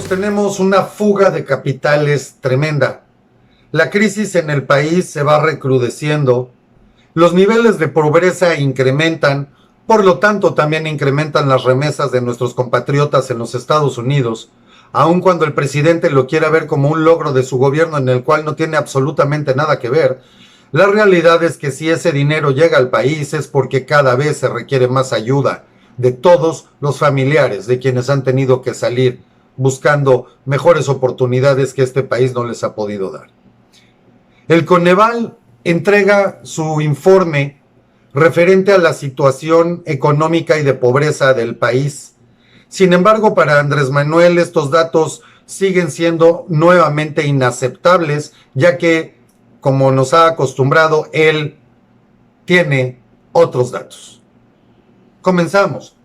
tenemos una fuga de capitales tremenda. La crisis en el país se va recrudeciendo. Los niveles de pobreza incrementan, por lo tanto también incrementan las remesas de nuestros compatriotas en los Estados Unidos, aun cuando el presidente lo quiera ver como un logro de su gobierno en el cual no tiene absolutamente nada que ver. La realidad es que si ese dinero llega al país es porque cada vez se requiere más ayuda de todos los familiares de quienes han tenido que salir buscando mejores oportunidades que este país no les ha podido dar. El Coneval entrega su informe referente a la situación económica y de pobreza del país. Sin embargo, para Andrés Manuel estos datos siguen siendo nuevamente inaceptables, ya que, como nos ha acostumbrado, él tiene otros datos. Comenzamos.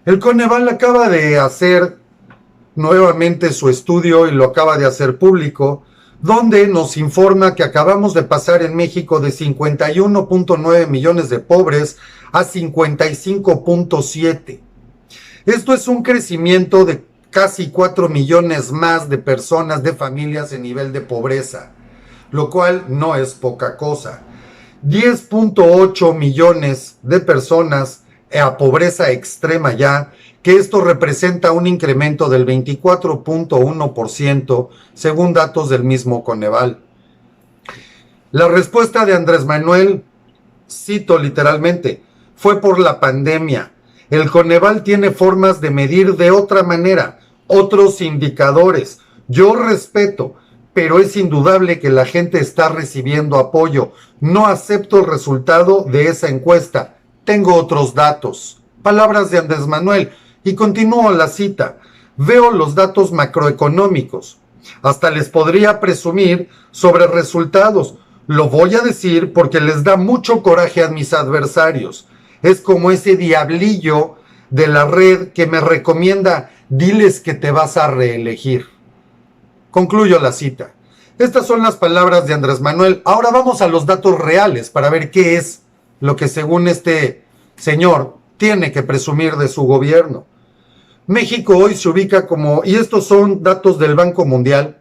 El Coneval acaba de hacer nuevamente su estudio y lo acaba de hacer público, donde nos informa que acabamos de pasar en México de 51.9 millones de pobres a 55.7. Esto es un crecimiento de casi 4 millones más de personas, de familias en nivel de pobreza, lo cual no es poca cosa. 10.8 millones de personas a pobreza extrema ya, que esto representa un incremento del 24.1% según datos del mismo Coneval. La respuesta de Andrés Manuel, cito literalmente, fue por la pandemia. El Coneval tiene formas de medir de otra manera, otros indicadores. Yo respeto, pero es indudable que la gente está recibiendo apoyo. No acepto el resultado de esa encuesta. Tengo otros datos. Palabras de Andrés Manuel. Y continúo la cita. Veo los datos macroeconómicos. Hasta les podría presumir sobre resultados. Lo voy a decir porque les da mucho coraje a mis adversarios. Es como ese diablillo de la red que me recomienda, diles que te vas a reelegir. Concluyo la cita. Estas son las palabras de Andrés Manuel. Ahora vamos a los datos reales para ver qué es lo que según este señor tiene que presumir de su gobierno. México hoy se ubica como, y estos son datos del Banco Mundial,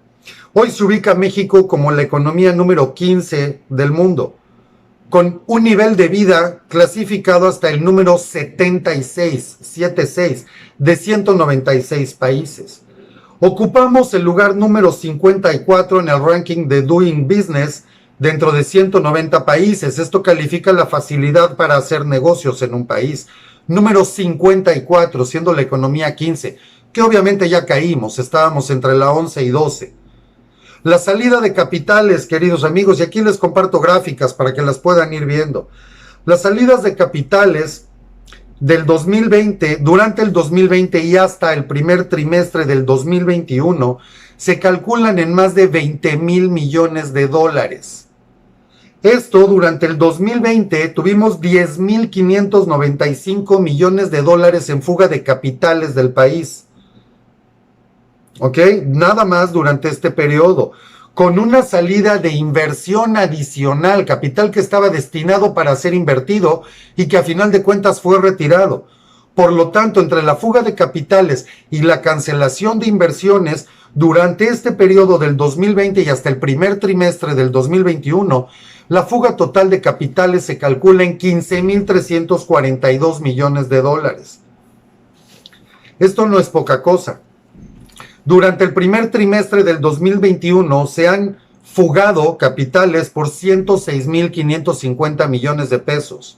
hoy se ubica México como la economía número 15 del mundo, con un nivel de vida clasificado hasta el número 76 de 196 países. Ocupamos el lugar número 54 en el ranking de Doing Business dentro de 190 países. Esto califica la facilidad para hacer negocios en un país. Número 54, siendo la economía 15, que obviamente ya caímos, estábamos entre la 11 y 12. La salida de capitales, queridos amigos, y aquí les comparto gráficas para que las puedan ir viendo. Las salidas de capitales del 2020, durante el 2020 y hasta el primer trimestre del 2021, se calculan en más de 20,000 millones de dólares. Esto durante el 2020 tuvimos 10,595 millones de dólares en fuga de capitales del país. ¿Ok? Nada más durante este periodo. Con una salida de inversión adicional, capital que estaba destinado para ser invertido y que a final de cuentas fue retirado. Por lo tanto, entre la fuga de capitales y la cancelación de inversiones, durante este periodo del 2020 y hasta el primer trimestre del 2021, la fuga total de capitales se calcula en 15,342 millones de dólares. Esto no es poca cosa. Durante el primer trimestre del 2021 se han fugado capitales por 106,550 millones de pesos.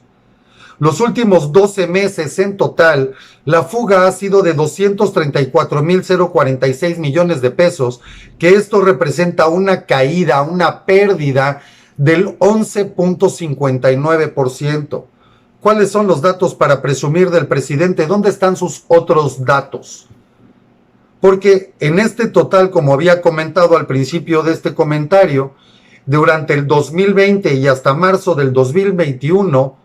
Los últimos 12 meses en total, la fuga ha sido de 234,046 millones de pesos, que esto representa una caída, una pérdida del 11.59%. ¿Cuáles son los datos para presumir del presidente? ¿Dónde están sus otros datos? Porque en este total, como había comentado al principio de este comentario, durante el 2020 y hasta marzo del 2021,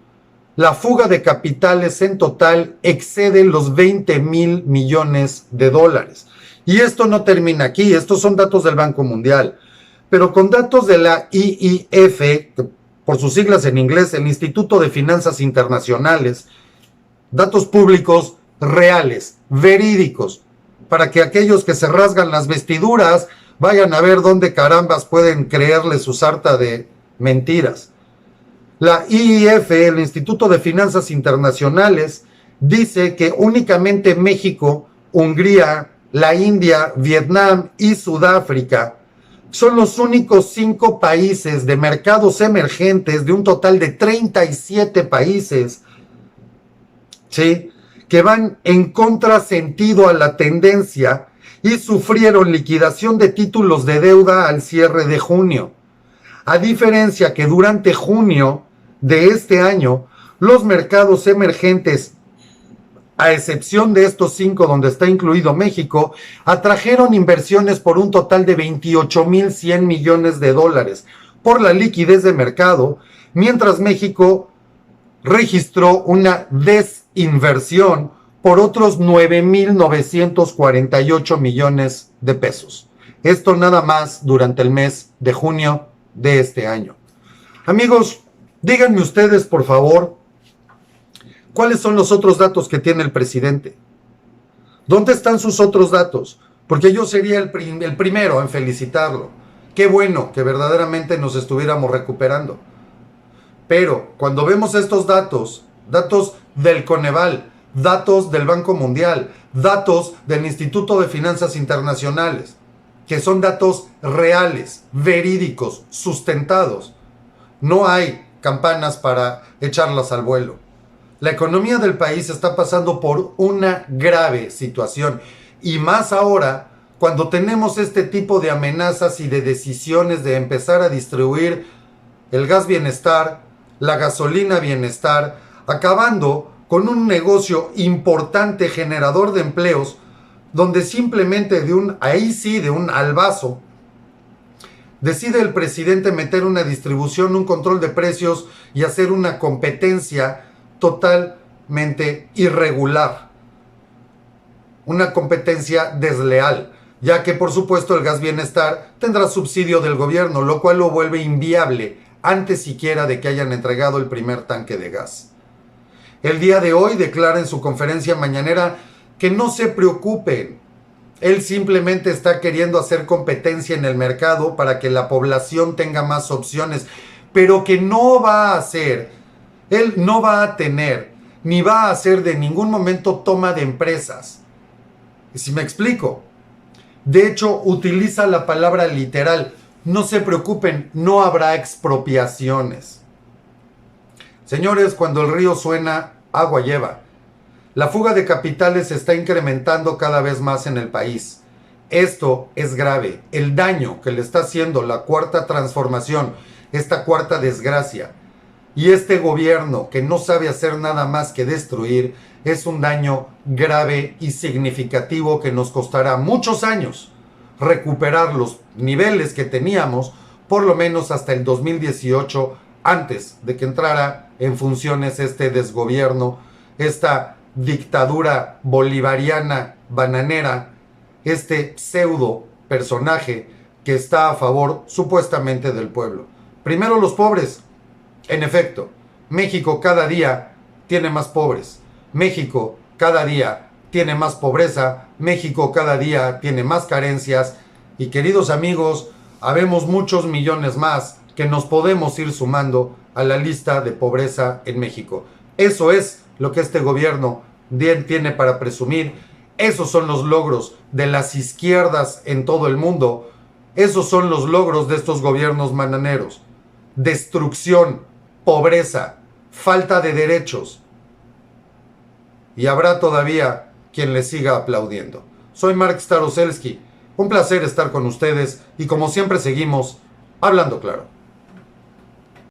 la fuga de capitales en total excede los 20,000 millones de dólares. Y esto no termina aquí, estos son datos del Banco Mundial. Pero con datos de la IIF, por sus siglas en inglés, el Instituto de Finanzas Internacionales, datos públicos reales, verídicos, para que aquellos que se rasgan las vestiduras vayan a ver dónde carambas pueden creerle su sarta de mentiras. La IIF, el Instituto de Finanzas Internacionales, dice que únicamente México, Hungría, la India, Vietnam y Sudáfrica son los únicos 5 países de mercados emergentes de un total de 37 países, ¿sí?, que van en contrasentido a la tendencia y sufrieron liquidación de títulos de deuda al cierre de junio. A diferencia que durante junio de este año, los mercados emergentes, a excepción de estos 5 donde está incluido México, atrajeron inversiones por un total de 28,100 millones de dólares por la liquidez de mercado, mientras México registró una desinversión por otros 9,948 millones de pesos. Esto nada más durante el mes de junio de este año. Amigos, díganme ustedes, por favor, ¿cuáles son los otros datos que tiene el presidente? ¿Dónde están sus otros datos? Porque yo sería el primero en felicitarlo. Qué bueno que verdaderamente nos estuviéramos recuperando. Pero cuando vemos estos datos, datos del Coneval, datos del Banco Mundial, datos del Instituto de Finanzas Internacionales, que son datos reales, verídicos, sustentados, no hay campanas para echarlas al vuelo. La economía del país está pasando por una grave situación, y más ahora cuando tenemos este tipo de amenazas y de decisiones de empezar a distribuir el gas bienestar, la gasolina bienestar, acabando con un negocio importante generador de empleos, donde simplemente de un albazo, decide el presidente meter una distribución, un control de precios y hacer una competencia totalmente irregular, una competencia desleal, ya que por supuesto el gas bienestar tendrá subsidio del gobierno, lo cual lo vuelve inviable antes siquiera de que hayan entregado el primer tanque de gas. El día de hoy declara en su conferencia mañanera que no se preocupen. Él simplemente está queriendo hacer competencia en el mercado para que la población tenga más opciones, pero que no va a hacer, él no va a tener, ni va a hacer de ningún momento toma de empresas. Si me explico. De hecho, utiliza la palabra literal. No se preocupen, no habrá expropiaciones. Señores, cuando el río suena, agua lleva. La fuga de capitales se está incrementando cada vez más en el país. Esto es grave. El daño que le está haciendo la cuarta transformación, esta cuarta desgracia, y este gobierno que no sabe hacer nada más que destruir, es un daño grave y significativo que nos costará muchos años recuperar los niveles que teníamos, por lo menos hasta el 2018, antes de que entrara en funciones este desgobierno, esta dictadura bolivariana bananera, este pseudo personaje que está a favor supuestamente del pueblo. Primero los pobres. En efecto, México cada día tiene más pobres. México cada día tiene más pobreza. México cada día tiene más carencias. Y queridos amigos, habemos muchos millones más que nos podemos ir sumando a la lista de pobreza en México. Eso es lo que este gobierno tiene para presumir. Esos son los logros de las izquierdas en todo el mundo. Esos son los logros de estos gobiernos bananeros. Destrucción, pobreza, falta de derechos. Y habrá todavía quien le siga aplaudiendo. Soy Mark Staroselski. Un placer estar con ustedes y como siempre seguimos hablando claro.